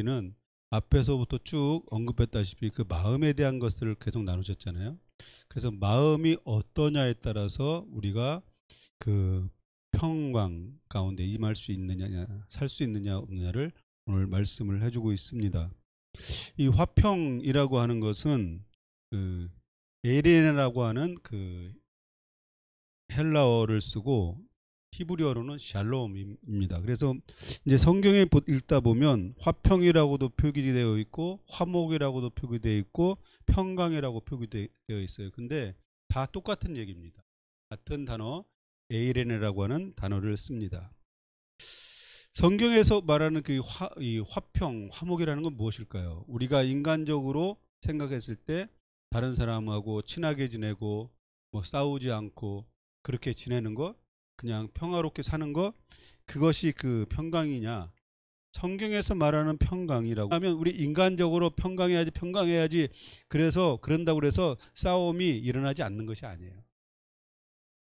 는 앞에서부터 쭉 언급했다시피 그 마음에 대한 것들을 계속 나누셨잖아요. 그래서 마음이 어떠냐에 따라서 우리가 그 평강 가운데 임할 수 있느냐, 살 수 있느냐 없느냐를 오늘 말씀을 해주고 있습니다. 이 화평이라고 하는 것은 그 에레네라고 하는 그 헬라어를 쓰고 히브리어로는 샬롬입니다. 그래서 이제 성경에 읽다 보면 화평이라고도 표기되어 있고 화목이라고도 표기되어 있고 평강이라고 표기되어 있어요. 근데 다 똑같은 얘기입니다. 같은 단어 에이레네라고 하는 단어를 씁니다. 성경에서 말하는 이 화평, 화목이라는 건 무엇일까요? 우리가 인간적으로 생각했을 때 다른 사람하고 친하게 지내고 뭐 싸우지 않고 그렇게 지내는 것, 그냥 평화롭게 사는 것, 그것이 그 평강이냐? 성경에서 말하는 평강이라고 하면 우리 인간적으로 평강해야지 그래서 그런다고 그래서 싸움이 일어나지 않는 것이 아니에요.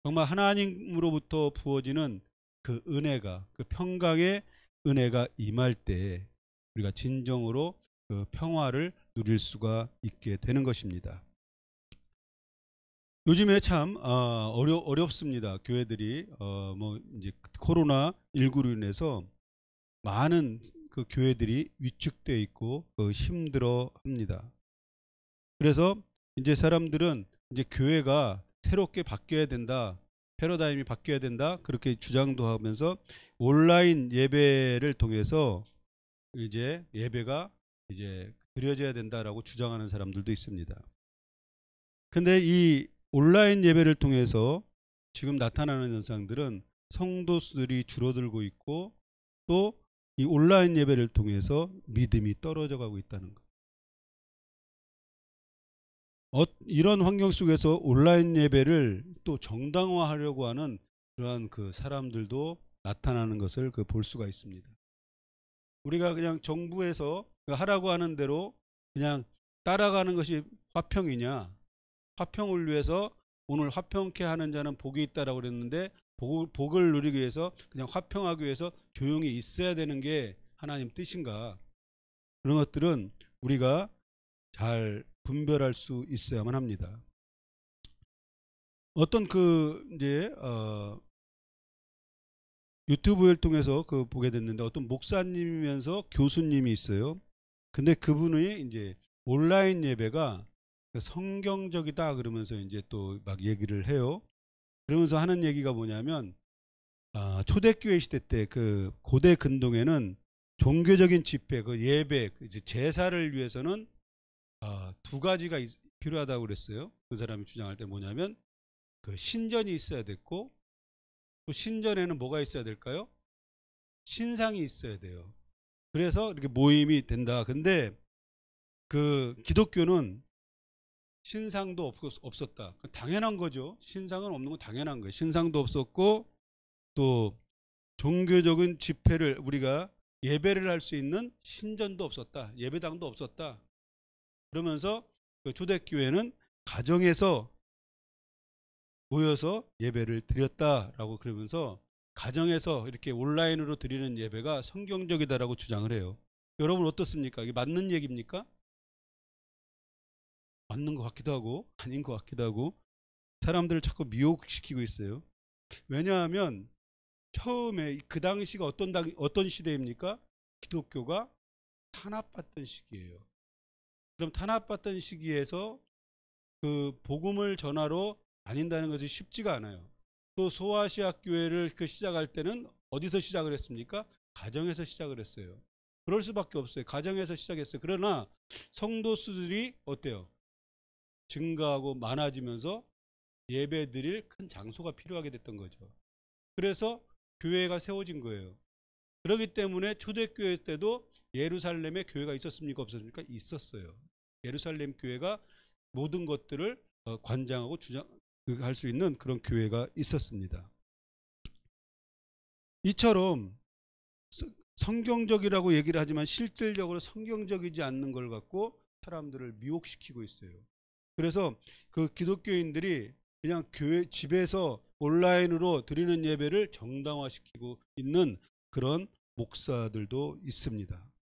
정말 하나님으로부터 부어지는 그 은혜가, 그 평강의 은혜가 임할 때 우리가 진정으로 그 평화를 누릴 수가 있게 되는 것입니다. 요즘에 참 어렵습니다. 교회들이 뭐 이제 코로나 19로 인해서 많은 그 교회들이 위축되어 있고 힘들어 합니다. 그래서 이제 사람들은 이제 교회가 새롭게 바뀌어야 된다. 패러다임이 바뀌어야 된다. 그렇게 주장도 하면서 온라인 예배를 통해서 이제 예배가 이제 드려져야 된다라고 주장하는 사람들도 있습니다. 근데 이 온라인 예배를 통해서 지금 나타나는 현상들은 성도 수들이 줄어들고 있고 또 이 온라인 예배를 통해서 믿음이 떨어져 가고 있다는 것. 이런 환경 속에서 온라인 예배를 또 정당화하려고 하는 그러한 그 사람들도 나타나는 것을 볼 수가 있습니다. 우리가 그냥 정부에서 하라고 하는 대로 그냥 따라가는 것이 화평이냐? 화평을 위해서 오늘 화평케 하는 자는 복이 있다라고 그랬는데 복을 누리기 위해서 그냥 화평하기 위해서 조용히 있어야 되는 게 하나님 뜻인가? 그런 것들은 우리가 잘 분별할 수 있어야만 합니다. 어떤 이제 유튜브를 통해서 보게 됐는데 어떤 목사님이면서 교수님이 있어요. 근데 그분이 이제 온라인 예배가 성경적이다 그러면서 이제 또 막 얘기를 해요. 그러면서 하는 얘기가 뭐냐면 초대교회 시대 때 그 고대 근동에는 종교적인 집회, 그 예배, 이제 제사를 위해서는 두 가지가 필요하다고 그랬어요. 그 사람이 주장할 때 뭐냐면 그 신전이 있어야 됐고 또 신전에는 뭐가 있어야 될까요? 신상이 있어야 돼요. 그래서 이렇게 모임이 된다. 근데 그 기독교는 신상도 없었다. 당연한 거죠. 신상은 없는 건 당연한 거예요. 신상도 없었고 또 종교적인 집회를 우리가 예배를 할 수 있는 신전도 없었다. 예배당도 없었다. 그러면서 그 초대교회는 가정에서 모여서 예배를 드렸다라고 그러면서 가정에서 이렇게 온라인으로 드리는 예배가 성경적이다라고 주장을 해요. 여러분 어떻습니까? 이게 맞는 얘기입니까? 맞는 것 같기도 하고 아닌 것 같기도 하고 사람들을 자꾸 미혹시키고 있어요. 왜냐하면 처음에 그 당시가 어떤 시대입니까? 기독교가 탄압받던 시기예요. 그럼 탄압받던 시기에서 그 복음을 전하러 다닌다는 것이 쉽지가 않아요. 또 소아시아 교회를 시작할 때는 어디서 시작을 했습니까? 가정에서 시작을 했어요. 그럴 수밖에 없어요. 가정에서 시작했어요. 그러나 성도수들이 어때요? 증가하고 많아지면서 예배 드릴 큰 장소가 필요하게 됐던 거죠. 그래서 교회가 세워진 거예요. 그렇기 때문에 초대교회 때도 예루살렘에 교회가 있었습니까? 없었습니까? 있었어요. 예루살렘 교회가 모든 것들을 관장하고 할 수 있는 그런 교회가 있었습니다. 이처럼 성경적이라고 얘기를 하지만 실질적으로 성경적이지 않는 걸 갖고 사람들을 미혹시키고 있어요. 그래서 그 기독교인들이 그냥 집에서 온라인으로 드리는 예배를 정당화시키고 있는 그런 목사들도 있습니다.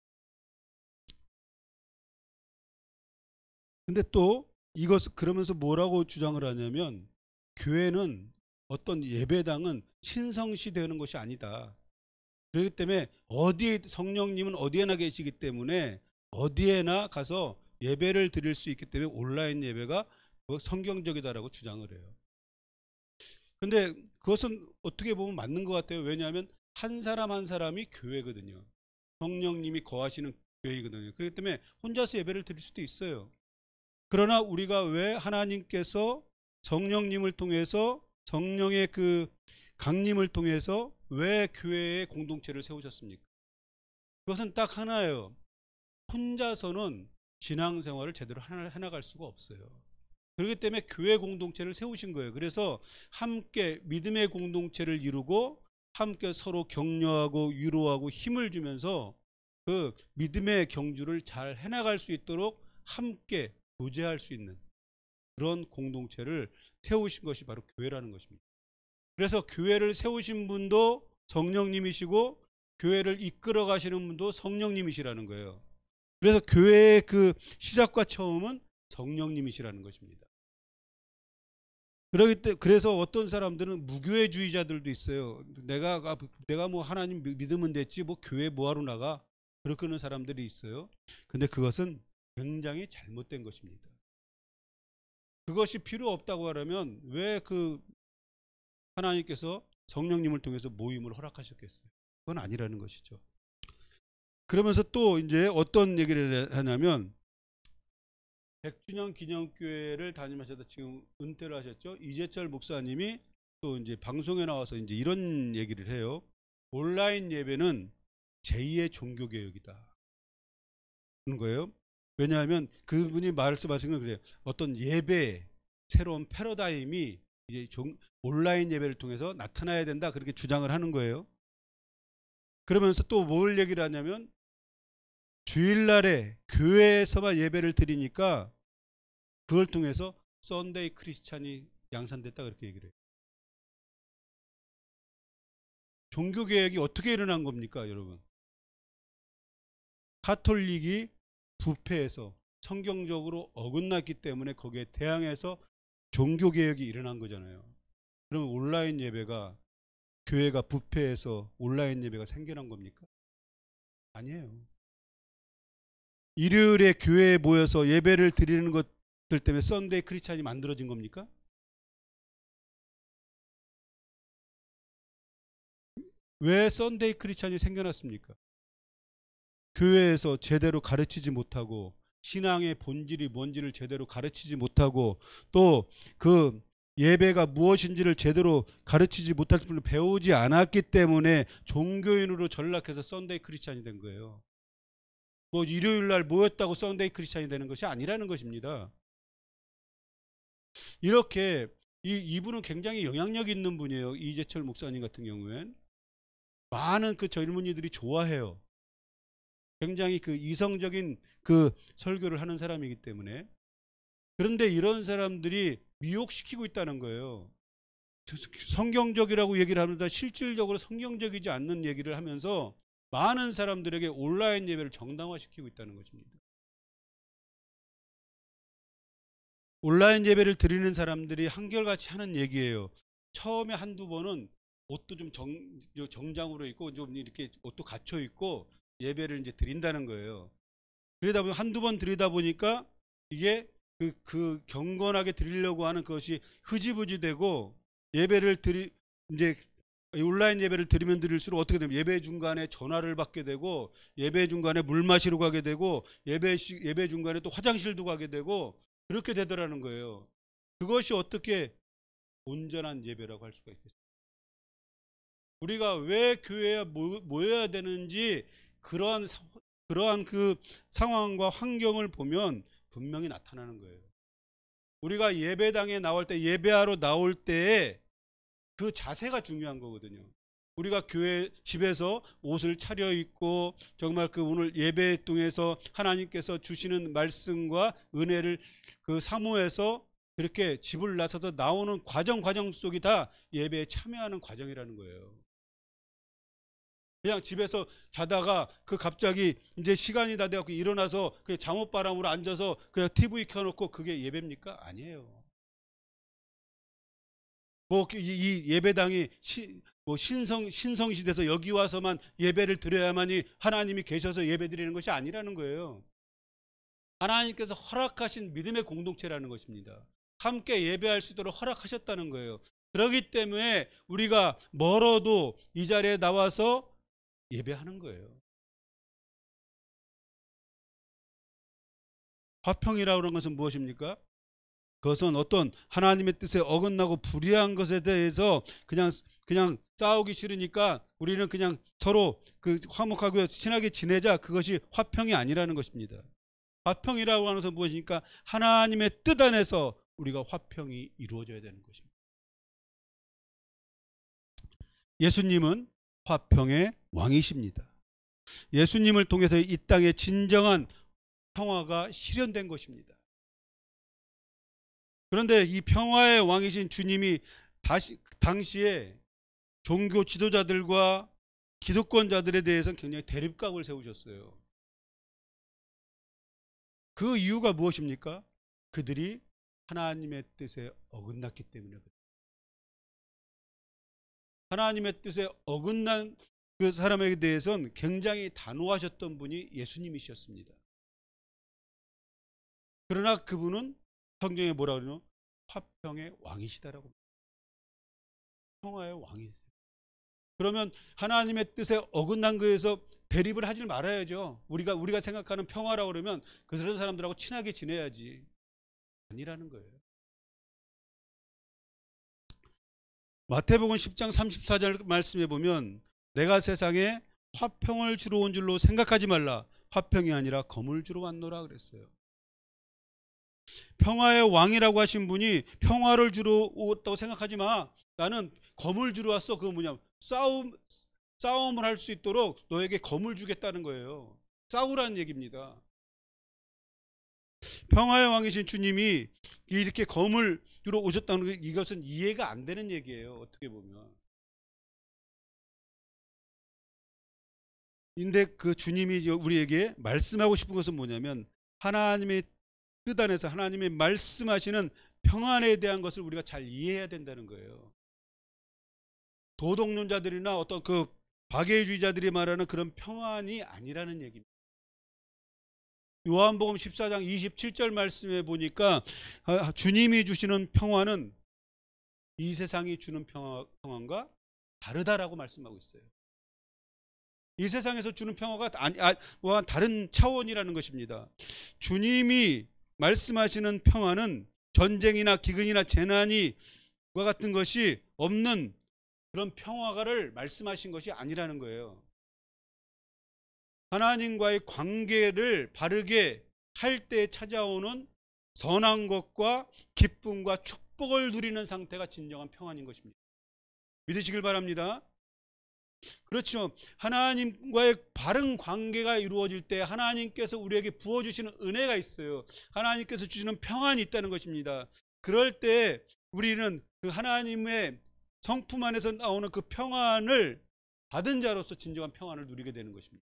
근데 또 이것 그러면서 뭐라고 주장을 하냐면 교회는 어떤 예배당은 신성시 되는 것이 아니다. 그렇기 때문에 어디에 성령님은 어디에나 계시기 때문에 어디에나 가서 예배를 드릴 수 있기 때문에 온라인 예배가 성경적이다라고 주장을 해요. 근데 그것은 어떻게 보면 맞는 것 같아요. 왜냐하면 한 사람 한 사람이 교회거든요. 성령님이 거하시는 교회이거든요. 그렇기 때문에 혼자서 예배를 드릴 수도 있어요. 그러나 우리가 왜 하나님께서 성령님을 통해서 성령의 그 강림을 통해서 왜 교회의 공동체를 세우셨습니까? 그것은 딱 하나예요. 혼자서는 신앙생활을 제대로 해나갈 수가 없어요. 그렇기 때문에 교회 공동체를 세우신 거예요. 그래서 함께 믿음의 공동체를 이루고 함께 서로 격려하고 위로하고 힘을 주면서 그 믿음의 경주를 잘 해나갈 수 있도록 함께 교제할 수 있는 그런 공동체를 세우신 것이 바로 교회라는 것입니다. 그래서 교회를 세우신 분도 성령님이시고 교회를 이끌어 가시는 분도 성령님이시라는 거예요. 그래서 교회의 그 시작과 처음은 성령님이시라는 것입니다. 그래서 어떤 사람들은 무교회주의자들도 있어요. 내가 뭐 하나님 믿으면 됐지 뭐 교회 뭐하러 나가? 그렇게 하는 사람들이 있어요. 근데 그것은 굉장히 잘못된 것입니다. 그것이 필요 없다고 하려면 왜 그 하나님께서 성령님을 통해서 모임을 허락하셨겠어요? 그건 아니라는 것이죠. 그러면서 또 이제 어떤 얘기를 하냐면 100주년 기념교회를 다니면서 지금 은퇴를 하셨죠. 이재철 목사님이 또 이제 방송에 나와서 이제 이런 얘기를 해요. 온라인 예배는 제2의 종교개혁이다. 그런 거예요. 왜냐하면 그분이 말씀하신 건 그래요. 어떤 예배, 새로운 패러다임이 이제 온라인 예배를 통해서 나타나야 된다. 그렇게 주장을 하는 거예요. 그러면서 또 뭘 얘기를 하냐면 주일날에 교회에서만 예배를 드리니까 그걸 통해서 썬데이 크리스찬이 양산됐다 그렇게 얘기를 해요. 종교개혁이 어떻게 일어난 겁니까 여러분? 가톨릭이 부패해서 성경적으로 어긋났기 때문에 거기에 대항해서 종교개혁이 일어난 거잖아요. 그러면 온라인 예배가 교회가 부패해서 온라인 예배가 생겨난 겁니까? 아니에요. 일요일에 교회에 모여서 예배를 드리는 것들 때문에 썬데이 크리스찬이 만들어진 겁니까? 왜 썬데이 크리스찬이 생겨났습니까? 교회에서 제대로 가르치지 못하고 신앙의 본질이 뭔지를 제대로 가르치지 못하고 또 그 예배가 무엇인지를 제대로 가르치지 못할 뿐 배우지 않았기 때문에 종교인으로 전락해서 썬데이 크리스찬이 된 거예요. 뭐 일요일 날 모였다고 썬데이 크리스찬이 되는 것이 아니라는 것입니다. 이렇게 이분은 굉장히 영향력 있는 분이에요. 이재철 목사님 같은 경우엔 많은 그 젊은이들이 좋아해요. 굉장히 그 이성적인 그 설교를 하는 사람이기 때문에. 그런데 이런 사람들이 미혹시키고 있다는 거예요. 성경적이라고 얘기를 하면서 실질적으로 성경적이지 않는 얘기를 하면서 많은 사람들에게 온라인 예배를 정당화시키고 있다는 것입니다. 온라인 예배를 드리는 사람들이 한결같이 하는 얘기예요. 처음에 한두 번은 옷도 좀 정장으로 입고 좀 이렇게 옷도 갖춰 입고 예배를 이제 드린다는 거예요. 그러다 보니 한두 번 드리다 보니까 이게 그 경건하게 드리려고 하는 것이 흐지부지 되고 이제 온라인 예배를 드리면 드릴수록 어떻게 되면 예배 중간에 전화를 받게 되고 예배 중간에 물 마시러 가게 되고 예배 중간에 또 화장실도 가게 되고 그렇게 되더라는 거예요. 그것이 어떻게 온전한 예배라고 할 수가 있겠어요? 우리가 왜 교회에 모여야 되는지 그러한 그 상황과 환경을 보면 분명히 나타나는 거예요. 우리가 예배당에 나올 때 예배하러 나올 때에 그 자세가 중요한 거거든요. 우리가 집에서 옷을 차려입고 정말 그 오늘 예배에 통해서 하나님께서 주시는 말씀과 은혜를 그 사모해서 그렇게 집을 나서서 나오는 과정 속이 다 예배에 참여하는 과정이라는 거예요. 그냥 집에서 자다가 그 갑자기 이제 시간이 다 돼갖고 일어나서 그냥 잠옷바람으로 앉아서 그냥 TV 켜놓고 그게 예배입니까? 아니에요. 뭐 이 예배당이 뭐 신성시대에서 여기 와서만 예배를 드려야만이 하나님이 계셔서 예배 드리는 것이 아니라는 거예요. 하나님께서 허락하신 믿음의 공동체라는 것입니다. 함께 예배할 수 있도록 허락하셨다는 거예요. 그렇기 때문에 우리가 멀어도 이 자리에 나와서 예배하는 거예요. 화평이라고 하는 것은 무엇입니까? 그것은 어떤 하나님의 뜻에 어긋나고 불의한 것에 대해서 그냥 싸우기 싫으니까 우리는 그냥 서로 그 화목하고 친하게 지내자, 그것이 화평이 아니라는 것입니다. 화평이라고 하는 것은 무엇입니까? 하나님의 뜻 안에서 우리가 화평이 이루어져야 되는 것입니다. 예수님은 화평의 왕이십니다. 예수님을 통해서 이 땅에 진정한 평화가 실현된 것입니다. 그런데 이 평화의 왕이신 주님이 당시에 종교 지도자들과 기득권자들에 대해서는 굉장히 대립각을 세우셨어요. 그 이유가 무엇입니까? 그들이 하나님의 뜻에 어긋났기 때문에 그래요. 하나님의 뜻에 어긋난 그 사람에게 대해서는 굉장히 단호하셨던 분이 예수님이셨습니다. 그러나 그분은 성경에 뭐라 그러냐? 화평의 왕이시다라고. 평화의 왕이세요. 그러면 하나님의 뜻에 어긋난 거에서 대립을 하지 말아야죠. 우리가 생각하는 평화라고 그러면 그런 사람들하고 친하게 지내야지. 아니라는 거예요. 마태복음 10장 34절 말씀에 보면 내가 세상에 화평을 주러 온 줄로 생각하지 말라. 화평이 아니라 검을 주러 왔노라 그랬어요. 평화의 왕이라고 하신 분이 평화를 주러 왔다고 생각하지 마. 나는 검을 주러 왔어. 그건 뭐냐? 싸움을 할 수 있도록 너에게 검을 주겠다는 거예요. 싸우라는 얘기입니다. 평화의 왕이신 주님이 이렇게 검을 주러 오셨다는 것, 이것은 이해가 안 되는 얘기예요. 어떻게 보면. 근데 그 주님이 우리에게 말씀하고 싶은 것은 뭐냐면 하나님의 뜻 안에서 하나님의 말씀하시는 평안에 대한 것을 우리가 잘 이해해야 된다는 거예요. 도덕론자들이나 어떤 그 박애주의자들이 말하는 그런 평안이 아니라는 얘기입니다. 요한복음 14장 27절 말씀에 보니까 주님이 주시는 평화는 이 세상이 주는 평안과 다르다라고 말씀하고 있어요. 이 세상에서 주는 평화가 다른 차원이라는 것입니다. 주님이 말씀하시는 평화는 전쟁이나 기근이나 재난이 과 같은 것이 없는 그런 평화를 말씀하신 것이 아니라는 거예요. 하나님과의 관계를 바르게 할 때 찾아오는 선한 것과 기쁨과 축복을 누리는 상태가 진정한 평안인 것입니다. 믿으시길 바랍니다. 그렇죠. 하나님과의 바른 관계가 이루어질 때 하나님께서 우리에게 부어주시는 은혜가 있어요. 하나님께서 주시는 평안이 있다는 것입니다. 그럴 때 우리는 그 하나님의 성품 안에서 나오는 그 평안을 받은 자로서 진정한 평안을 누리게 되는 것입니다.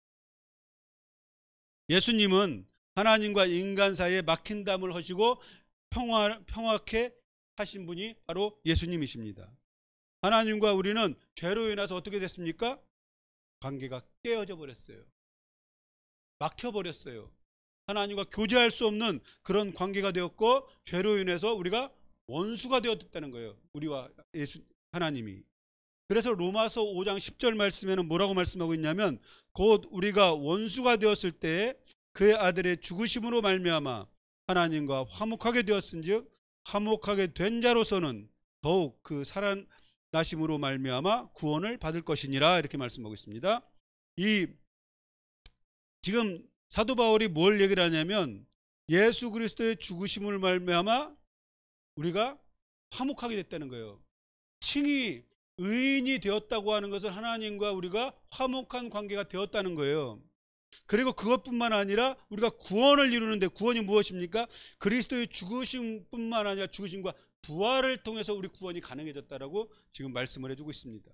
예수님은 하나님과 인간 사이에 막힌 담을 허시고 평화케 하신 분이 바로 예수님이십니다. 하나님과 우리는 죄로 인해서 어떻게 됐습니까? 관계가 깨어져 버렸어요. 막혀버렸어요. 하나님과 교제할 수 없는 그런 관계가 되었고 죄로 인해서 우리가 원수가 되었다는 거예요. 우리와 하나님이. 그래서 로마서 5장 10절 말씀에는 뭐라고 말씀하고 있냐면 곧 우리가 원수가 되었을 때 그의 아들의 죽으심으로 말미암아 하나님과 화목하게 되었은즉 화목하게 된 자로서는 더욱 그 살아나심으로 말미암아 구원을 받을 것이니라 이렇게 말씀하고 있습니다. 지금 사도 바울이 뭘 얘기를 하냐면 예수 그리스도의 죽으심을 말미암아 우리가 화목하게 됐다는 거예요. 칭이 의인이 되었다고 하는 것은 하나님과 우리가 화목한 관계가 되었다는 거예요. 그리고 그것뿐만 아니라 우리가 구원을 이루는데 구원이 무엇입니까? 그리스도의 죽으심뿐만 아니라 죽으심과 부활을 통해서 우리 구원이 가능해졌다라고 지금 말씀을 해주고 있습니다.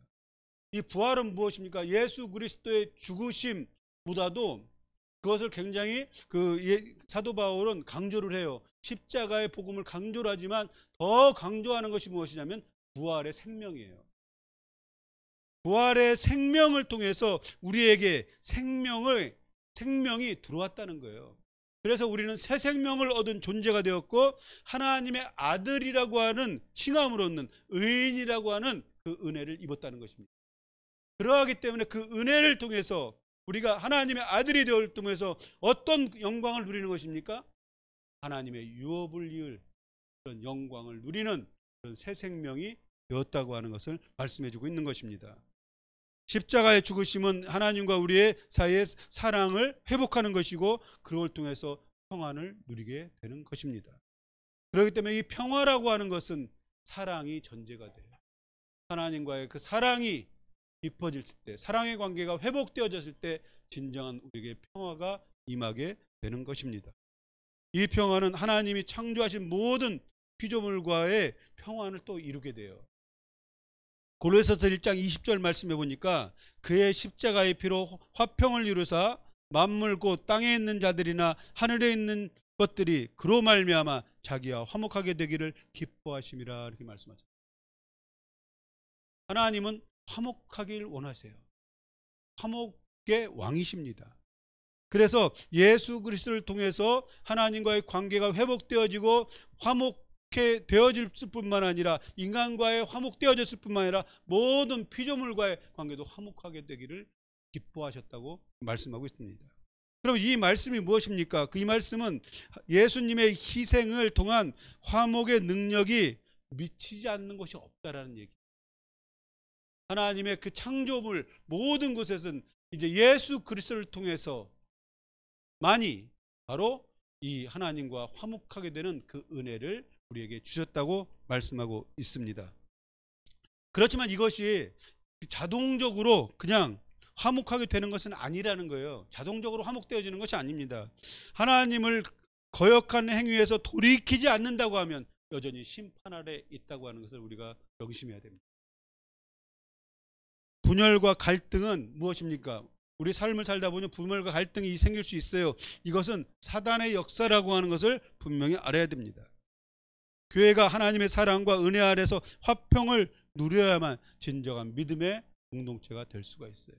이 부활은 무엇입니까? 예수 그리스도의 죽으심보다도 그것을 굉장히 사도 바울은 강조를 해요. 십자가의 복음을 강조를 하지만 더 강조하는 것이 무엇이냐면 부활의 생명이에요. 부활의 생명을 통해서 우리에게 생명이 들어왔다는 거예요. 그래서 우리는 새 생명을 얻은 존재가 되었고 하나님의 아들이라고 하는 칭함을 얻는 의인이라고 하는 그 은혜를 입었다는 것입니다. 그러하기 때문에 그 은혜를 통해서 우리가 하나님의 아들이 되었을 통해서 어떤 영광을 누리는 것입니까? 하나님의 유업을 이을 그런 영광을 누리는 그런 새 생명이 되었다고 하는 것을 말씀해 주고 있는 것입니다. 십자가의 죽으심은 하나님과 우리의 사이의 사랑을 회복하는 것이고 그걸 통해서 평안을 누리게 되는 것입니다. 그렇기 때문에 이 평화라고 하는 것은 사랑이 전제가 돼요. 하나님과의 그 사랑이 깊어질 때, 사랑의 관계가 회복되어졌을 때 진정한 우리에게 평화가 임하게 되는 것입니다. 이 평화는 하나님이 창조하신 모든 피조물과의 평화를 또 이루게 돼요. 고린도서 1장 20절 말씀해 보니까 그의 십자가의 피로 화평을 이루사 만물 곧 땅에 있는 자들이나 하늘에 있는 것들이 그로 말미암아 자기와 화목하게 되기를 기뻐하심이라 이렇게 말씀하셨습니다. 하나님은 화목하길 원하세요. 화목의 왕이십니다. 그래서 예수 그리스도를 통해서 하나님과의 관계가 회복되어지고 화목해 되어질 뿐만 아니라 인간과의 화목되어졌을 뿐만 아니라 모든 피조물과의 관계도 화목하게 되기를 기뻐하셨다고 말씀하고 있습니다. 그럼 이 말씀이 무엇입니까? 이 말씀은 예수님의 희생을 통한 화목의 능력이 미치지 않는 것이 없다라는 얘기. 하나님의 그 창조물 모든 곳에서는 이제 예수 그리스도를 통해서 많이 바로 이 하나님과 화목하게 되는 그 은혜를 우리에게 주셨다고 말씀하고 있습니다. 그렇지만 이것이 자동적으로 그냥 화목하게 되는 것은 아니라는 거예요. 자동적으로 화목되어지는 것이 아닙니다. 하나님을 거역한 행위에서 돌이키지 않는다고 하면 여전히 심판 아래 있다고 하는 것을 우리가 명심해야 됩니다. 분열과 갈등은 무엇입니까? 우리 삶을 살다 보면 분열과 갈등이 생길 수 있어요. 이것은 사단의 역사라고 하는 것을 분명히 알아야 됩니다. 교회가 하나님의 사랑과 은혜 아래서 화평을 누려야만 진정한 믿음의 공동체가 될 수가 있어요.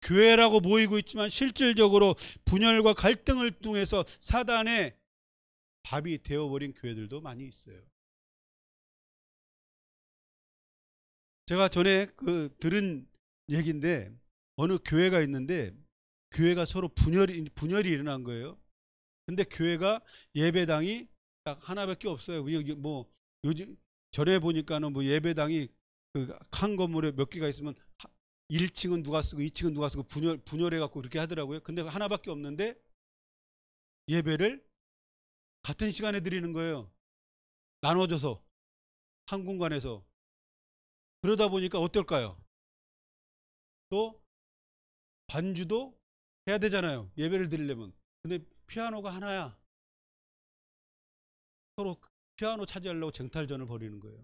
교회라고 모이고 있지만 실질적으로 분열과 갈등을 통해서 사단의 밥이 되어버린 교회들도 많이 있어요. 제가 전에 들은 얘기인데 어느 교회가 있는데 교회가 서로 분열이 일어난 거예요. 근데 교회가 예배당이 딱 하나밖에 없어요. 뭐 요즘 전에 보니까는 뭐 예배당이 한 건물에 몇 개가 있으면 1층은 누가 쓰고 2층은 누가 쓰고 분열해 갖고 그렇게 하더라고요. 근데 하나밖에 없는데 예배를 같은 시간에 드리는 거예요. 나눠져서 한 공간에서. 그러다 보니까 어떨까요? 또 반주도 해야 되잖아요. 예배를 드리려면. 근데 피아노가 하나야. 서로 피아노 차지하려고 쟁탈전을 벌이는 거예요.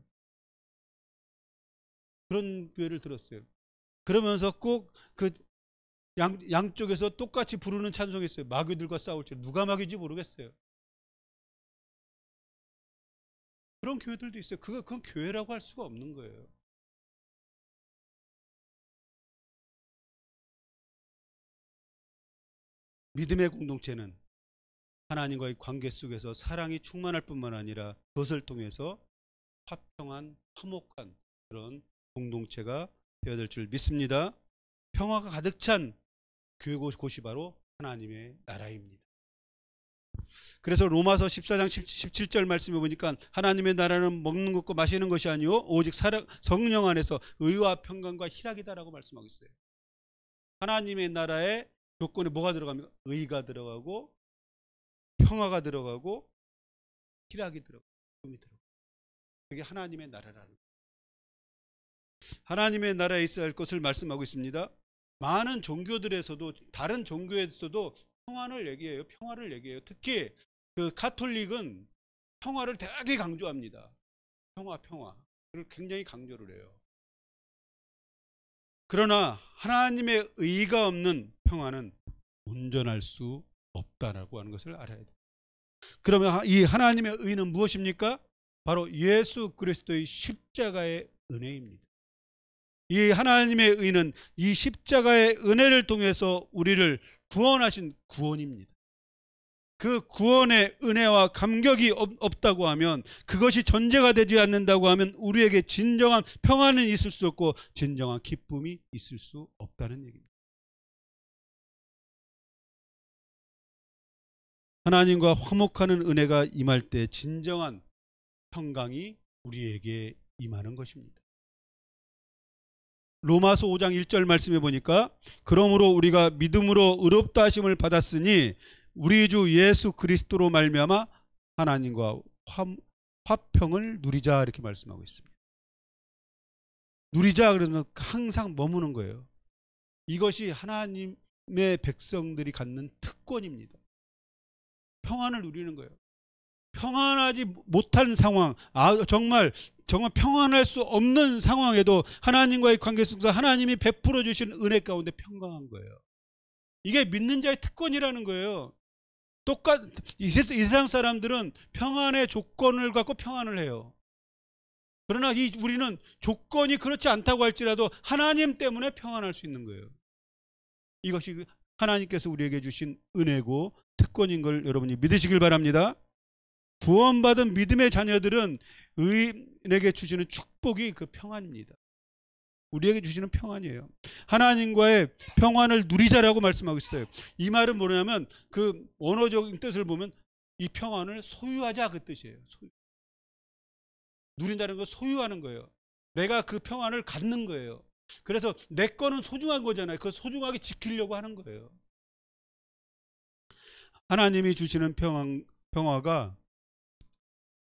그런 교회를 들었어요. 그러면서 꼭 양쪽에서 똑같이 부르는 찬송이 있어요. 마귀들과 싸울 때 누가 마귀인지 모르겠어요. 그런 교회들도 있어요. 그건 교회라고 할 수가 없는 거예요. 믿음의 공동체는 하나님과의 관계 속에서 사랑이 충만할 뿐만 아니라 그것을 통해서 화평한 화목한 그런 공동체가 되어야 될 줄 믿습니다. 평화가 가득 찬 교회 곳이 바로 하나님의 나라입니다. 그래서 로마서 14장 17절 말씀해 보니까 하나님의 나라는 먹는 것과 마시는 것이 아니요 오직 성령 안에서 의와 평강과 희락이다라고 말씀하고 있어요. 하나님의 나라의 조건에 뭐가 들어갑니까? 의가 들어가고 평화가 들어가고 희락이 들어가고 그게 하나님의 나라라는 거예요. 하나님의 나라에 있어야 할 것을 말씀하고 있습니다. 많은 종교들에서도 다른 종교에서도 평화를 얘기해요. 평화를 얘기해요. 특히 가톨릭은 평화를 되게 강조합니다. 평화. 그걸 굉장히 강조를 해요. 그러나 하나님의 의가 없는 평화는 온전할 수 없다라고 하는 것을 알아야 돼요. 그러면 이 하나님의 의는 무엇입니까? 바로 예수 그리스도의 십자가의 은혜입니다. 이 하나님의 의는 이 십자가의 은혜를 통해서 우리를 구원하신 구원입니다. 그 구원의 은혜와 감격이 없다고 하면, 그것이 전제가 되지 않는다고 하면 우리에게 진정한 평안은 있을 수 없고 진정한 기쁨이 있을 수 없다는 얘기입니다. 하나님과 화목하는 은혜가 임할 때 진정한 평강이 우리에게 임하는 것입니다. 로마서 5장 1절 말씀해 보니까, 그러므로 우리가 믿음으로 의롭다 하심을 받았으니 우리 주 예수 그리스도로 말미암아 하나님과 화평을 누리자, 이렇게 말씀하고 있습니다. 누리자 그러면 항상 머무는 거예요. 이것이 하나님의 백성들이 갖는 특권입니다. 평안을 누리는 거예요. 평안하지 못한 상황, 정말 평안할 수 없는 상황에도 하나님과의 관계 속에서 하나님이 베풀어 주신 은혜 가운데 평강한 거예요. 이게 믿는 자의 특권이라는 거예요. 이 세상 사람들은 평안의 조건을 갖고 평안을 해요. 그러나 우리는 조건이 그렇지 않다고 할지라도 하나님 때문에 평안할 수 있는 거예요. 이것이 하나님께서 우리에게 주신 은혜고 특권인 걸 여러분이 믿으시길 바랍니다. 구원받은 믿음의 자녀들은 의인에게 주시는 축복이 그 평안입니다. 우리에게 주시는 평안이에요. 하나님과의 평안을 누리자라고 말씀하고 있어요. 이 말은 뭐냐면, 그 원어적인 뜻을 보면 이 평안을 소유하자, 그 뜻이에요. 누린다는 거 소유하는 거예요. 내가 그 평안을 갖는 거예요. 그래서 내 거는 소중한 거잖아요. 그걸 소중하게 지키려고 하는 거예요. 하나님이 주시는 평화가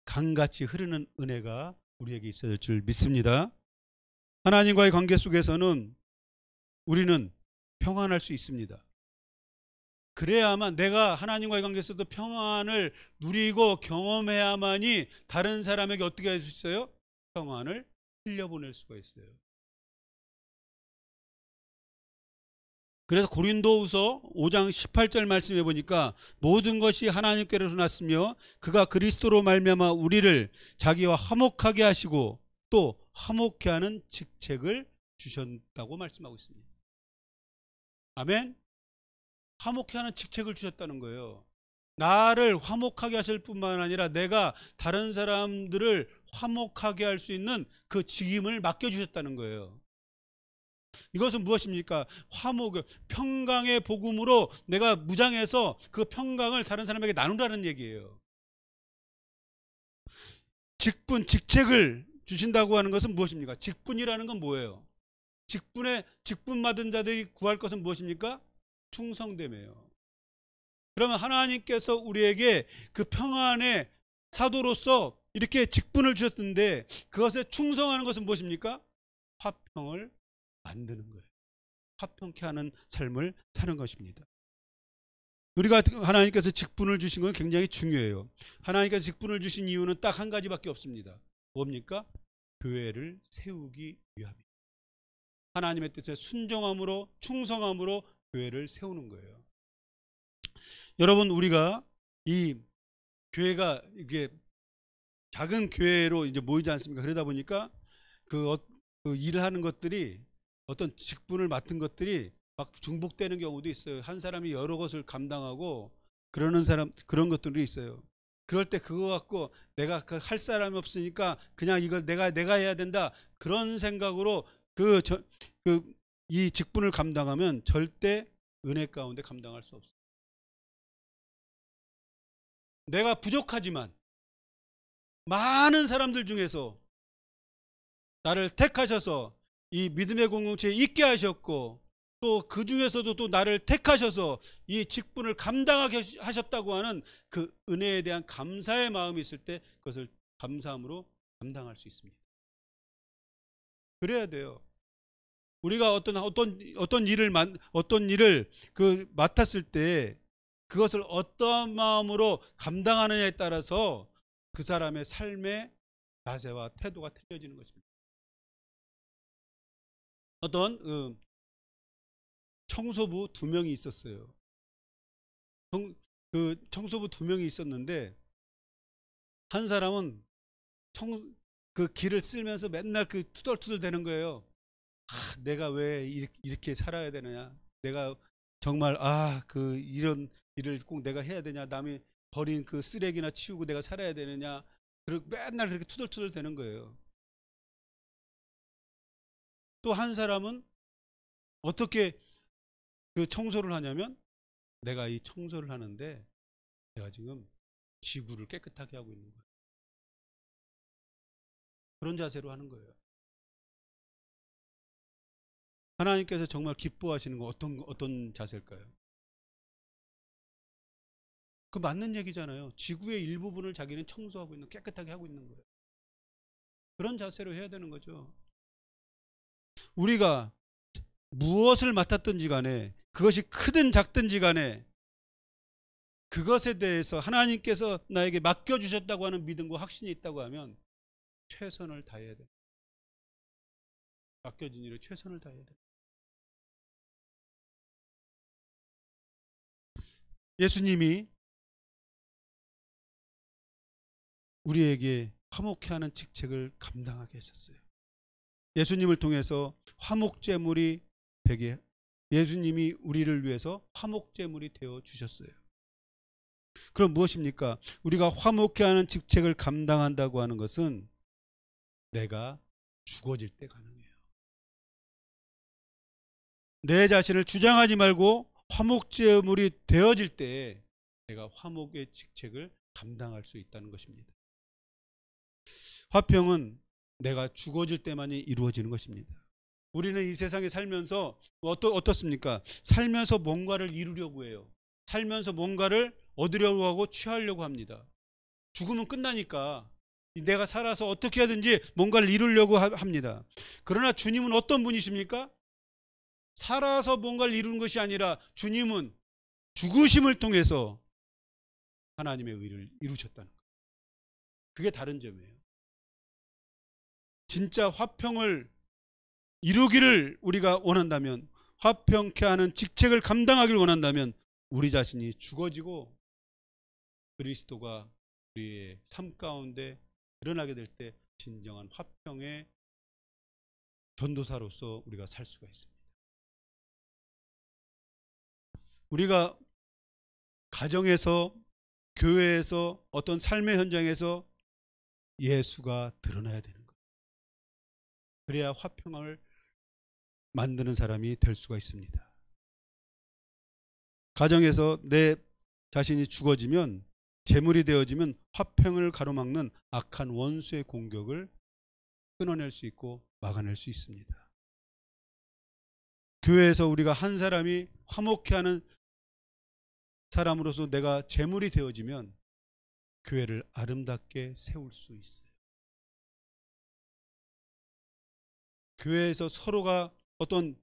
강같이 흐르는 은혜가 우리에게 있어야 될 줄 믿습니다. 하나님과의 관계 속에서는 우리는 평안할 수 있습니다. 그래야만, 내가 하나님과의 관계에서도 평안을 누리고 경험해야만이 다른 사람에게 어떻게 할 수 있어요? 평안을 흘려보낼 수가 있어요. 그래서 고린도후서 5장 18절 말씀해 보니까, 모든 것이 하나님께로서 났으며 그가 그리스도로 말미암아 우리를 자기와 화목하게 하시고 또 화목케 하는 직책을 주셨다고 말씀하고 있습니다. 아멘. 화목케 하는 직책을 주셨다는 거예요. 나를 화목하게 하실 뿐만 아니라 내가 다른 사람들을 화목하게 할 수 있는 그 직임을 맡겨주셨다는 거예요. 이것은 무엇입니까? 평강의 복음으로 내가 무장해서 그 평강을 다른 사람에게 나누라는 얘기예요. 직책을 주신다고 하는 것은 무엇입니까? 직분이라는 건 뭐예요? 직분 받은 자들이 구할 것은 무엇입니까? 충성됨이에요. 그러면 하나님께서 우리에게 그 평안의 사도로서 이렇게 직분을 주셨는데, 그것에 충성하는 것은 무엇입니까? 화평을 만드는 거예요. 화평케 하는 삶을 사는 것입니다. 우리가 하나님께서 직분을 주신 건 굉장히 중요해요. 하나님께서 직분을 주신 이유는 딱 한 가지밖에 없습니다. 뭡니까? 교회를 세우기 위함입니다. 하나님의 뜻에 순종함으로, 충성함으로 교회를 세우는 거예요. 여러분, 우리가 이 교회가 이게 작은 교회로 이제 모이지 않습니까? 그러다 보니까 그 일을 하는 것들이, 어떤 직분을 맡은 것들이 막 중복되는 경우도 있어요. 한 사람이 여러 것을 감당하고 그런 것들이 있어요. 그럴 때 그거 갖고 내가 할 사람이 없으니까 그냥 이걸 내가 해야 된다, 그런 생각으로 이 직분을 감당하면 절대 은혜 가운데 감당할 수 없어요. 내가 부족하지만 많은 사람들 중에서 나를 택하셔서 이 믿음의 공동체에 있게 하셨고, 또 그 중에서도 또 나를 택하셔서 이 직분을 감당하게 하셨다고 하는 그 은혜에 대한 감사의 마음이 있을 때 그것을 감사함으로 감당할 수 있습니다. 그래야 돼요. 우리가 어떤 일을 맡았을 때 그것을 어떠한 마음으로 감당하느냐에 따라서 그 사람의 삶의 자세와 태도가 틀려지는 것입니다. 어떤 청소부 두 명이 있었어요. 그 청소부 두 명이 있었는데 한 사람은 그 길을 쓸면서 맨날 그 투덜투덜 대는 거예요. 내가 왜 이렇게 살아야 되느냐? 내가 정말 이런 일을 꼭 내가 해야 되냐? 남이 버린 그 쓰레기나 치우고 내가 살아야 되느냐? 그리고 맨날 그렇게 투덜투덜 대는 거예요. 또 한 사람은 어떻게 그 청소를 하냐면 내가 이 청소를 하는데 내가 지금 지구를 깨끗하게 하고 있는 거예요. 그런 자세로 하는 거예요. 하나님께서 정말 기뻐하시는 건 어떤 자세일까요? 그 맞는 얘기잖아요. 지구의 일부분을 자기는 청소하고 있는, 깨끗하게 하고 있는 거예요. 그런 자세로 해야 되는 거죠. 우리가 무엇을 맡았든지 간에 그것이 크든 작든지 간에 그것에 대해서 하나님께서 나에게 맡겨주셨다고 하는 믿음과 확신이 있다고 하면 최선을 다해야 돼. 맡겨진 일에 최선을 다해야 돼. 예수님이 우리에게 화목케 하는 직책을 감당하게 하셨어요. 예수님을 통해서 화목제물이 되게 예수님이 우리를 위해서 화목제물이 되어 주셨어요. 그럼 무엇입니까? 우리가 화목케 하는 직책을 감당한다고 하는 것은 내가 죽어질 때 가능해요. 내 자신을 주장하지 말고 화목제물이 되어질 때 내가 화목의 직책을 감당할 수 있다는 것입니다. 화평은 내가 죽어질 때만이 이루어지는 것입니다. 우리는 이 세상에 살면서 어떻습니까? 살면서 뭔가를 이루려고 해요. 살면서 뭔가를 얻으려고 하고 취하려고 합니다. 죽으면 끝나니까 내가 살아서 어떻게 하든지 뭔가를 이루려고 합니다. 그러나 주님은 어떤 분이십니까? 살아서 뭔가를 이루는 것이 아니라 주님은 죽으심을 통해서 하나님의 의를 이루셨다는 거예요. 그게 다른 점이에요. 진짜 화평을 이루기를 우리가 원한다면, 화평케 하는 직책을 감당하기를 원한다면 우리 자신이 죽어지고 그리스도가 우리의 삶 가운데 드러나게 될 때 진정한 화평의 전도사로서 우리가 살 수가 있습니다. 우리가 가정에서, 교회에서, 어떤 삶의 현장에서 예수가 드러나야 되는 거예요. 그래야 화평을 만드는 사람이 될 수가 있습니다. 가정에서 내 자신이 죽어지면, 재물이 되어지면 화평을 가로막는 악한 원수의 공격을 끊어낼 수 있고 막아낼 수 있습니다. 교회에서 우리가 한 사람이 화목케 하는 사람으로서 내가 재물이 되어지면 교회를 아름답게 세울 수 있어요. 교회에서 서로가 어떤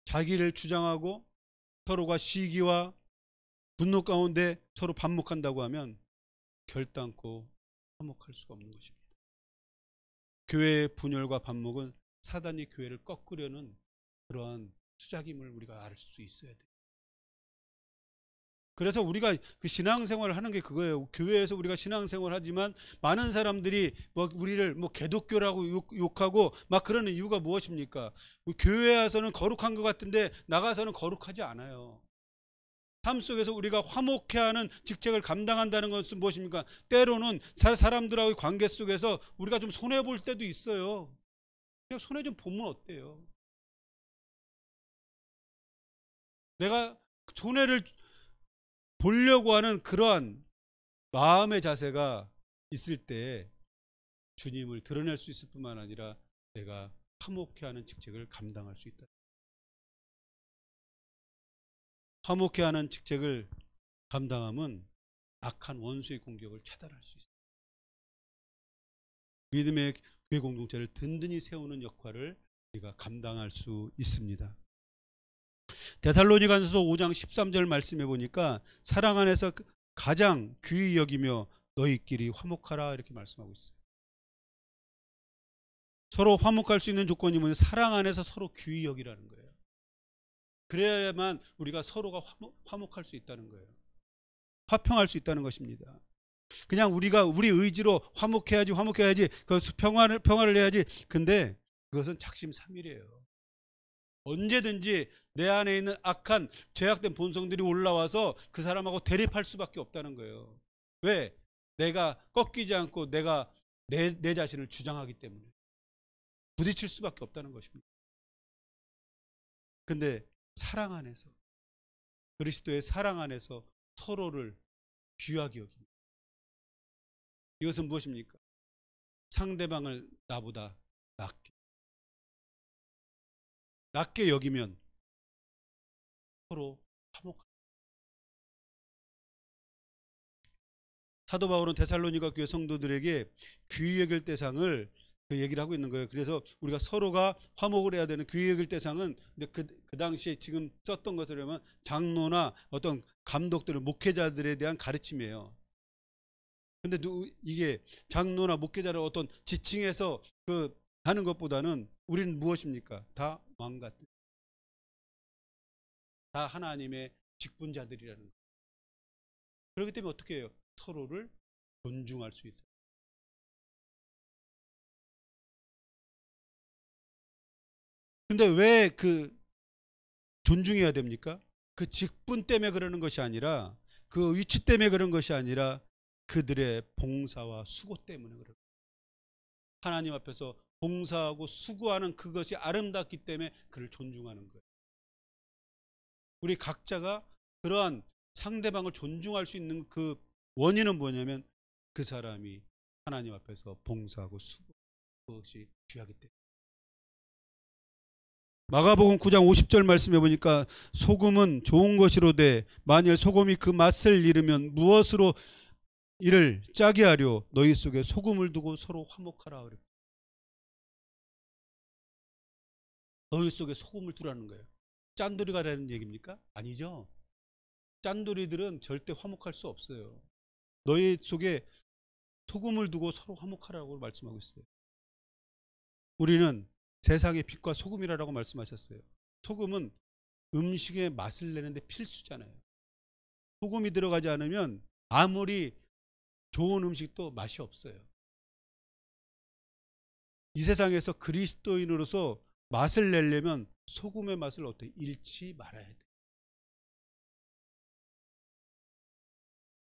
자기를 주장하고 서로가 시기와 분노 가운데 서로 반목한다고 하면 결단코 화목할 수가 없는 것입니다. 교회의 분열과 반목은 사단이 교회를 꺾으려는 그러한 수작임을 우리가 알 수 있어야 돼요. 그래서 우리가 그 신앙생활을 하는 게 그거예요. 교회에서 우리가 신앙생활을 하지만 많은 사람들이 우리를 개독교라고 욕하고 막 그러는 이유가 무엇입니까? 교회에 와서는 거룩한 것 같은데 나가서는 거룩하지 않아요. 삶 속에서 우리가 화목케 하는 직책을 감당한다는 것은 무엇입니까? 때로는 사람들하고의 관계 속에서 우리가 좀 손해볼 때도 있어요. 그냥 손해 좀 보면 어때요? 내가 손해를 보려고 하는 그러한 마음의 자세가 있을 때 주님을 드러낼 수 있을 뿐만 아니라 내가 화목케 하는 직책을 감당할 수 있다. 화목케 하는 직책을 감당함은 악한 원수의 공격을 차단할 수 있습니다. 믿음의 교회 공동체를 든든히 세우는 역할을 우리가 감당할 수 있습니다. 데살로니가전서 5장 13절 말씀해 보니까 사랑 안에서 가장 귀히 여기며 너희끼리 화목하라 이렇게 말씀하고 있어요. 서로 화목할 수 있는 조건이 뭐냐면 사랑 안에서 서로 귀히 여기라는 거예요. 그래야만 우리가 서로가 화목할 수 있다는 거예요. 화평할 수 있다는 것입니다. 그냥 우리가 우리 의지로 화목해야지 그 평화를 해야지. 근데 그것은 작심삼일이에요. 언제든지 내 안에 있는 악한 죄악된 본성들이 올라와서 그 사람하고 대립할 수밖에 없다는 거예요. 왜? 내가 꺾이지 않고 내가 내 자신을 주장하기 때문에 부딪힐 수밖에 없다는 것입니다. 근데 사랑 안에서, 그리스도의 사랑 안에서 서로를 귀하게 여깁니다. 이것은 무엇입니까? 상대방을 나보다 낮게 여기면 서로 화목합니다. 사도 바울은 데살로니가 교회 성도들에게 귀히 여길 대상을 그 얘기를 하고 있는 거예요. 그래서 우리가 서로가 화목을 해야 되는 귀히 여길 대상은, 근데 그 당시에 지금 썼던 것들이면 장로나 어떤 감독들, 목회자들에 대한 가르침이에요. 근데 이게 장로나 목회자를 어떤 지칭해서 하는 것보다는 우리는 무엇입니까? 다 왕 같은, 다 하나님의 직분자들이라는 거예요. 그렇기 때문에 어떻게 해요? 서로를 존중할 수 있어요. 근데 왜 존중해야 됩니까? 그 직분 때문에 그러는 것이 아니라, 그 위치 때문에 그런 것이 아니라 그들의 봉사와 수고 때문에 그래요. 하나님 앞에서 봉사하고 수고하는 그것이 아름답기 때문에 그를 존중하는 거예요. 우리 각자가 그러한 상대방을 존중할 수 있는 그 원인은 뭐냐면 그 사람이 하나님 앞에서 봉사하고 수고, 그것이 귀하기 때문에. 마가복음 9장 50절 말씀해 보니까 소금은 좋은 것이로되 만일 소금이 그 맛을 잃으면 무엇으로 이를 짜게 하려 너희 속에 소금을 두고 서로 화목하라 그래요. 너희 속에 소금을 두라는 거예요. 짠돌이가 되는 얘기입니까? 아니죠. 짠돌이들은 절대 화목할 수 없어요. 너희 속에 소금을 두고 서로 화목하라고 말씀하고 있어요. 우리는 세상의 빛과 소금이라고 말씀하셨어요. 소금은 음식의 맛을 내는데 필수잖아요. 소금이 들어가지 않으면 아무리 좋은 음식도 맛이 없어요. 이 세상에서 그리스도인으로서 맛을 내려면 소금의 맛을 어떻게 잃지 말아야 돼요.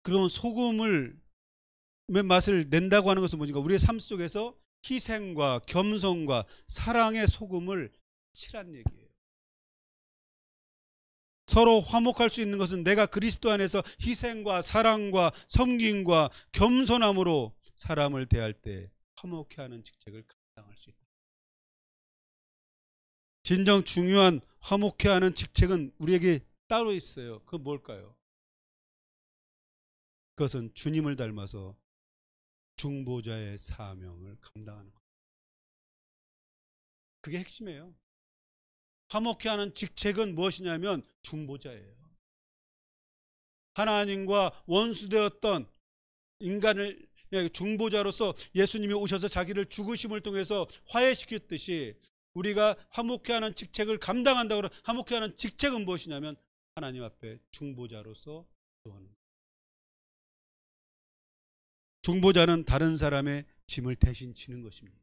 그러면 소금을 맛을 낸다고 하는 것은 뭐니까 우리의 삶 속에서 희생과 겸손과 사랑의 소금을 칠한 얘기예요. 서로 화목할 수 있는 것은 내가 그리스도 안에서 희생과 사랑과 섬김과 겸손함으로 사람을 대할 때 화목해 하는 직책을 감당할 수 있다. 진정 중요한 화목해 하는 직책은 우리에게 따로 있어요. 그건 뭘까요? 그것은 주님을 닮아서 중보자의 사명을 감당하는 것. 그게 핵심이에요. 화목해 하는 직책은 무엇이냐면 중보자예요. 하나님과 원수되었던 인간을 중보자로서 예수님이 오셔서 자기를 죽으심을 통해서 화해시켰듯이 우리가 화목해 하는 직책을 감당한다고 하면 화목해 하는 직책은 무엇이냐면 하나님 앞에 중보자로서 기도하는 거예요. 중보자는 다른 사람의 짐을 대신 지는 것입니다.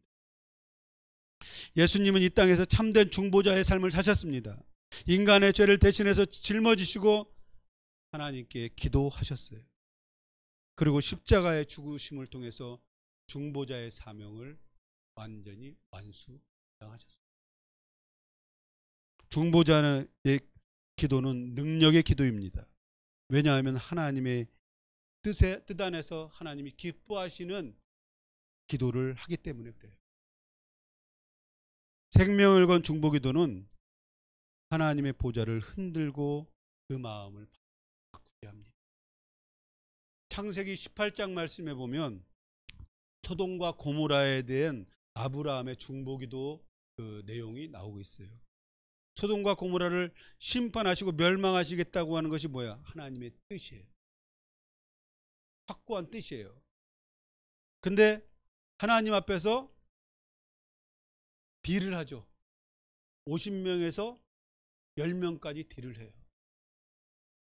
예수님은 이 땅에서 참된 중보자의 삶을 사셨습니다. 인간의 죄를 대신해서 짊어지시고 하나님께 기도하셨어요. 그리고 십자가의 죽으심을 통해서 중보자의 사명을 완전히 완수하셨어요. 중보자의 기도는 능력의 기도입니다. 왜냐하면 하나님의 뜻 안에서 하나님이 기뻐하시는 기도를 하기 때문에 그래요. 생명을 건 중보기도는 하나님의 보좌를 흔들고 그 마음을 바꾸게 합니다. 창세기 18장 말씀에 보면 소돔과 고모라에 대한 아브라함의 중보기도 그 내용이 나오고 있어요. 소돔과 고모라를 심판하시고 멸망하시겠다고 하는 것이 뭐야? 하나님의 뜻이에요. 확고한 뜻이에요. 근데 하나님 앞에서 딜을 하죠. 50명에서 10명까지 딜을 해요.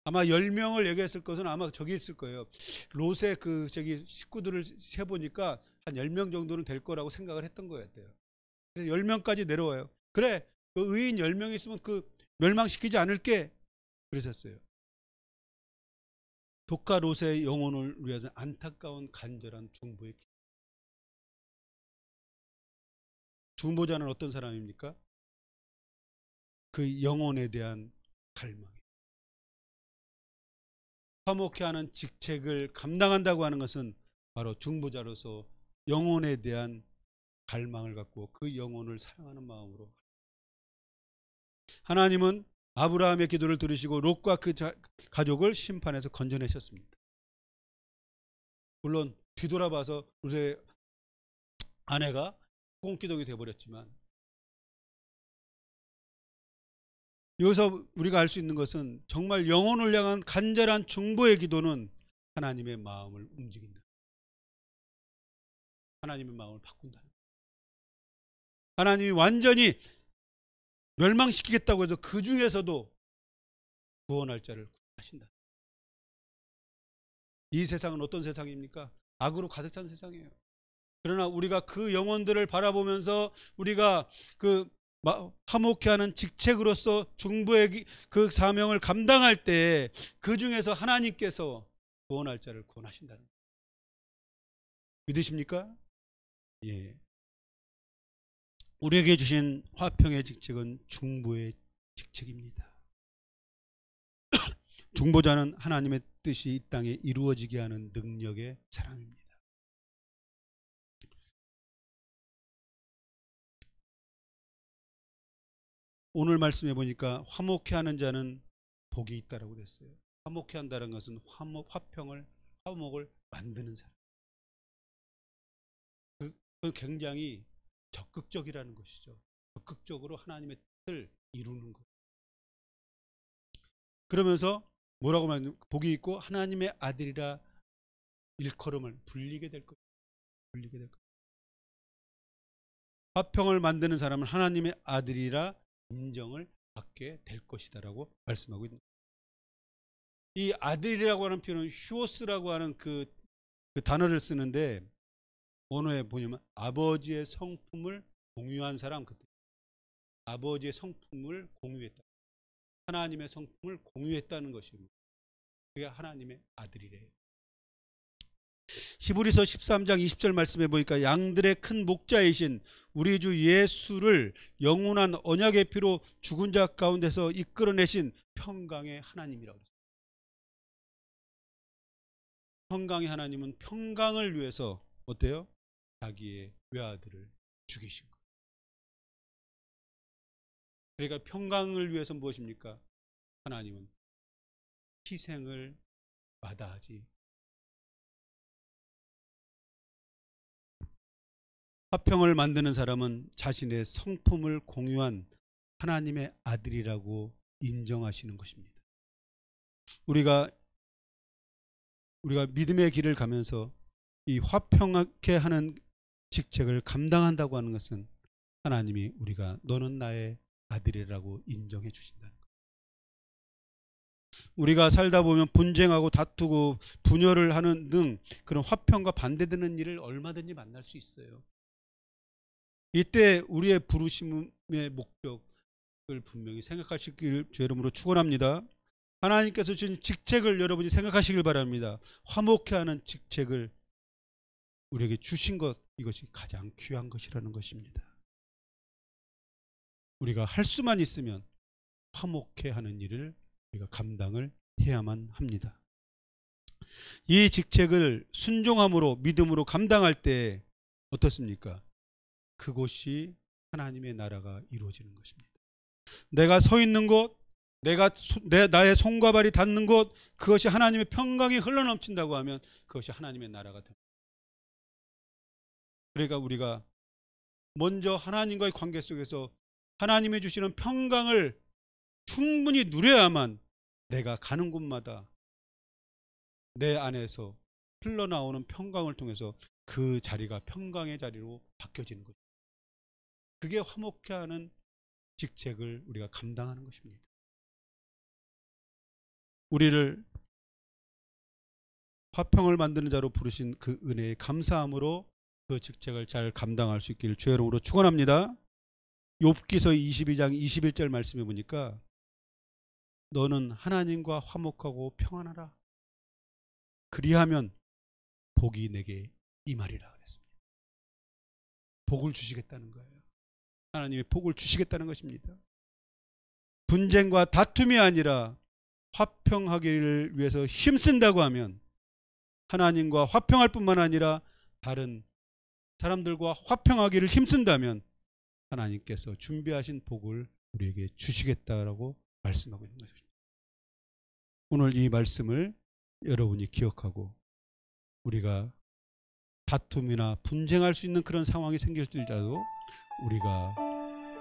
아마 10명을 얘기했을 것은 아마 저기 있을 거예요. 롯의 저기 식구들을 세보니까 한 10명 정도는 될 거라고 생각을 했던 거예요. 그래서 10명까지 내려와요. 그래, 그 의인 10명 있으면 멸망시키지 않을게. 그러셨어요. 독가 롯의 영혼을 위해서 안타까운 간절한 중보의 기도. 중보자는 어떤 사람입니까? 그 영혼에 대한 갈망. 화목해 하는 직책을 감당한다고 하는 것은 바로 중보자로서 영혼에 대한 갈망을 갖고 그 영혼을 사랑하는 마음으로. 하나님은 아브라함의 기도를 들으시고 롯과 그 가족을 심판에서 건져내셨습니다. 물론 뒤돌아봐서 롯의 아내가 꽁기동이 되어버렸지만, 여기서 우리가 알 수 있는 것은 정말 영혼을 향한 간절한 중보의 기도는 하나님의 마음을 움직인다. 하나님의 마음을 바꾼다. 하나님이 완전히 멸망시키겠다고 해도 그 중에서도 구원할 자를 구하신다. 이 세상은 어떤 세상입니까? 악으로 가득 찬 세상이에요. 그러나 우리가 그 영혼들을 바라보면서 우리가 그 화목해 하는 직책으로서 중보의 그 사명을 감당할 때 그 중에서 하나님께서 구원할 자를 구원하신다는 거예요. 믿으십니까? 예. 우리에게 주신 화평의 직책은 중보의 직책입니다. 중보자는 하나님의 뜻이 이 땅에 이루어지게 하는 능력의 사람입니다. 오늘 말씀해 보니까 화목해 하는 자는 복이 있다라고 그랬어요. 화목해 한다는 것은 화목을 만드는 사람. 그건 굉장히 적극적이라는 것이죠. 적극적으로 하나님의 뜻을 이루는 것. 그러면서 뭐라고 말하면 복이 있고 하나님의 아들이라 일컬음을 불리게 될 것. 불리게 될 것. 화평을 만드는 사람은 하나님의 아들이라 인정을 받게 될 것이다라고 말씀하고 있는. 이 아들이라고 하는 표현은 휴오스라고 하는 그 단어를 쓰는데 언어에 보면 아버지의 성품을 공유한 사람, 아버지의 성품을 공유했다. 하나님의 성품을 공유했다는 것입니다. 그게 하나님의 아들이래요. 히브리서 13장 20절 말씀해 보니까 양들의 큰 목자이신 우리 주 예수를 영원한 언약의 피로 죽은 자 가운데서 이끌어내신 평강의 하나님이라고 했습니다. 평강의 하나님은 평강을 위해서 어때요? 자기의 외아들을 죽이신 거예요. 그러니까 평강을 위해서 무엇입니까? 하나님은 희생을 마다하지. 화평을 만드는 사람은 자신의 성품을 공유한 하나님의 아들이라고 인정하시는 것입니다. 우리가 믿음의 길을 가면서 이 화평하게 하는 직책을 감당한다고 하는 것은 하나님이 우리가 너는 나의 아들이라고 인정해 주신다는 것. 우리가 살다 보면 분쟁하고 다투고 분열을 하는 등 그런 화평과 반대되는 일을 얼마든지 만날 수 있어요. 이때 우리의 부르심의 목적을 분명히 생각하시길 주의 이름으로 축원합니다. 하나님께서 주신 직책을 여러분이 생각하시길 바랍니다. 화목해 하는 직책을 우리에게 주신 것, 이것이 가장 귀한 것이라는 것입니다. 우리가 할 수만 있으면 화목해 하는 일을 우리가 감당을 해야만 합니다. 이 직책을 순종함으로 믿음으로 감당할 때 어떻습니까? 그곳이 하나님의 나라가 이루어지는 것입니다. 내가 서 있는 곳, 나의 손과 발이 닿는 곳, 그것이 하나님의 평강이 흘러넘친다고 하면 그것이 하나님의 나라가 됩니다. 그러니까 우리가 먼저 하나님과의 관계 속에서 하나님이 주시는 평강을 충분히 누려야만 내가 가는 곳마다 내 안에서 흘러나오는 평강을 통해서 그 자리가 평강의 자리로 바뀌어지는 거죠. 그게 화목케 하는 직책을 우리가 감당하는 것입니다. 우리를 화평을 만드는 자로 부르신 그 은혜의 감사함으로 그 직책을 잘 감당할 수 있기를 주의 이름으로 축원합니다. 욥기서 22장 21절 말씀해 보니까 너는 하나님과 화목하고 평안하라. 그리하면 복이 내게 임하리라 그랬습니다. 복을 주시겠다는 거예요. 하나님이 복을 주시겠다는 것입니다. 분쟁과 다툼이 아니라 화평하기를 위해서 힘쓴다고 하면 하나님과 화평할 뿐만 아니라 다른 사람들과 화평하기를 힘쓴다면 하나님께서 준비하신 복을 우리에게 주시겠다라고 말씀하고 있는 것입니다. 오늘 이 말씀을 여러분이 기억하고 우리가 다툼이나 분쟁할 수 있는 그런 상황이 생길지라도 우리가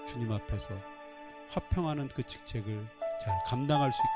주님 앞에서 화평하는 그 직책을 잘 감당할 수 있게